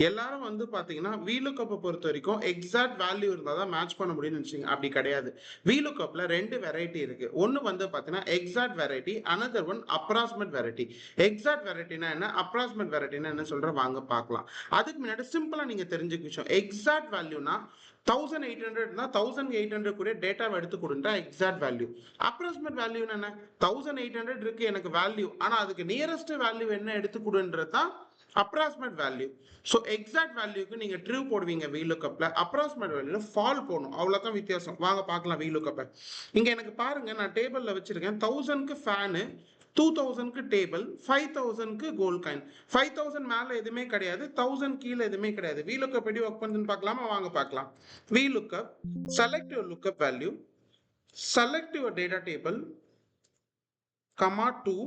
எல்லாரும் வந்து பாத்தீங்கன்னா VLOOKUP பொறுத்த வரைக்கும் எக்ஸாக்ட் வேல்யூ இருந்தா தான் மேட்ச் பண்ண முடியும்னு நினைச்சீங்க. அப்படி கிடையாது. VLOOKUPல ரெண்டு வெரைட்டி இருக்கு. ஒன்னு வந்து பாத்தீங்கன்னா exact variety, another one approximate variety. Exact வெரைட்டினா என்ன, அப்ராக்சிமேட் வெரைட்டினா என்ன சொல்ற வாங்க பார்க்கலாம். அதுக்கு முன்னாடி சிம்பிளா நீங்க தெரிஞ்சுக்க விஷயம், எக்ஸாக்ட் வேல்யூனா 1800 1800 கூட டேட்டாவை எடுத்து கொடுத்தா எக்ஸாக்ட் வேல்யூ. அப்ராக்சிமேட் வேல்யூ என்ன, 1800 இருக்கு எனக்கு வேல்யூ, ஆனா அதுக்கு நியரஸ்ட் வேல்யூ என்ன எடுத்து கொடுன்றது தான் அப்ராக்சிமேட் வேல்யூ. ஸோ எக்ஸாக்ட் வேல்யூக்கு நீங்க ட்ரூ போடுவீங்க VLOOKUPல, அப்ராக்சிமேட் வேல்யூல ஃபால் போடணும், அவ்வளவுதான் வித்தியாசம். வாங்க பார்க்கலாம் VLOOKUP. இங்க எனக்கு பாருங்க, நான் டேபிள்ல வச்சிருக்கேன். 1000க்கு ஃபேனு, 2000க்கு டேபிள், 5000க்கு கோல்ட் காயின். 5000 மேல எதுவுமே கிடையாது, 1000 கீழே எதுவுமே கிடையாது. VLOOKUP எப்படி ஒர்க் பண்ணுதுன்னு பார்க்கலாமா? வாங்க பார்க்கலாம். VLOOKUP, select your lookup value, select your data table, comma 2.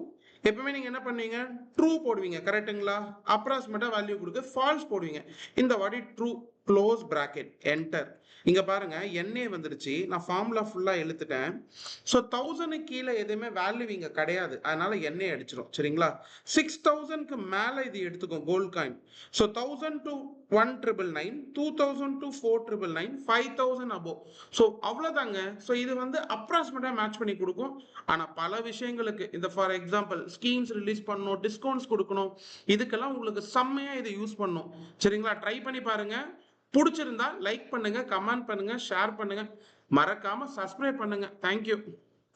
எப்பவுமே நீங்க என்ன பண்ணுவீங்க, ட்ரூ போடுவீங்க, கரெக்ட்டுங்களா? அப்ராக்சிமேட்டா வேல்யூ கொடுக்க ஃபால்ஸ் போடுவீங்க. இந்த வாட்டி ட்ரூ, க்ளோஸ் பிராக்கெட், என்டர். இங்க பாருங்க NA வந்துருச்சு, நான் ஃபார்முலா ஃபுல்லா எழுத்துட்டேன். ஸோ 1000 கீழே எதுவுமே வேல்யூ இங்க கிடையாது, அதனால NA அடிச்சிடும். சரிங்களா? 6000க்கு மேல இது எடுத்துக்கும் gold coin. So 1000 to 1999, 2000 to 4999, 5000 above. So அவ்வளவுதாங்க. ஸோ இது வந்து அப்ராக்சிமேட்டா மேட்ச் பண்ணி கொடுக்கும். ஆனா பல விஷயங்களுக்கு, இந்த ஃபார் எக்ஸாம்பிள் ஸ்கீம்ஸ் ரிலீஸ் பண்ணணும், டிஸ்கவுண்ட்ஸ் கொடுக்கணும், இதுக்கெல்லாம் உங்களுக்கு செம்மையா இதை யூஸ் பண்ணும். சரிங்களா? ட்ரை பண்ணி பாருங்க. பிடிச்சிருந்தா லைக் பண்ணுங்க, கமெண்ட் பண்ணுங்க, ஷேர் பண்ணுங்க, மறக்காம சப்ஸ்கிரைப் பண்ணுங்க. தேங்க்யூ.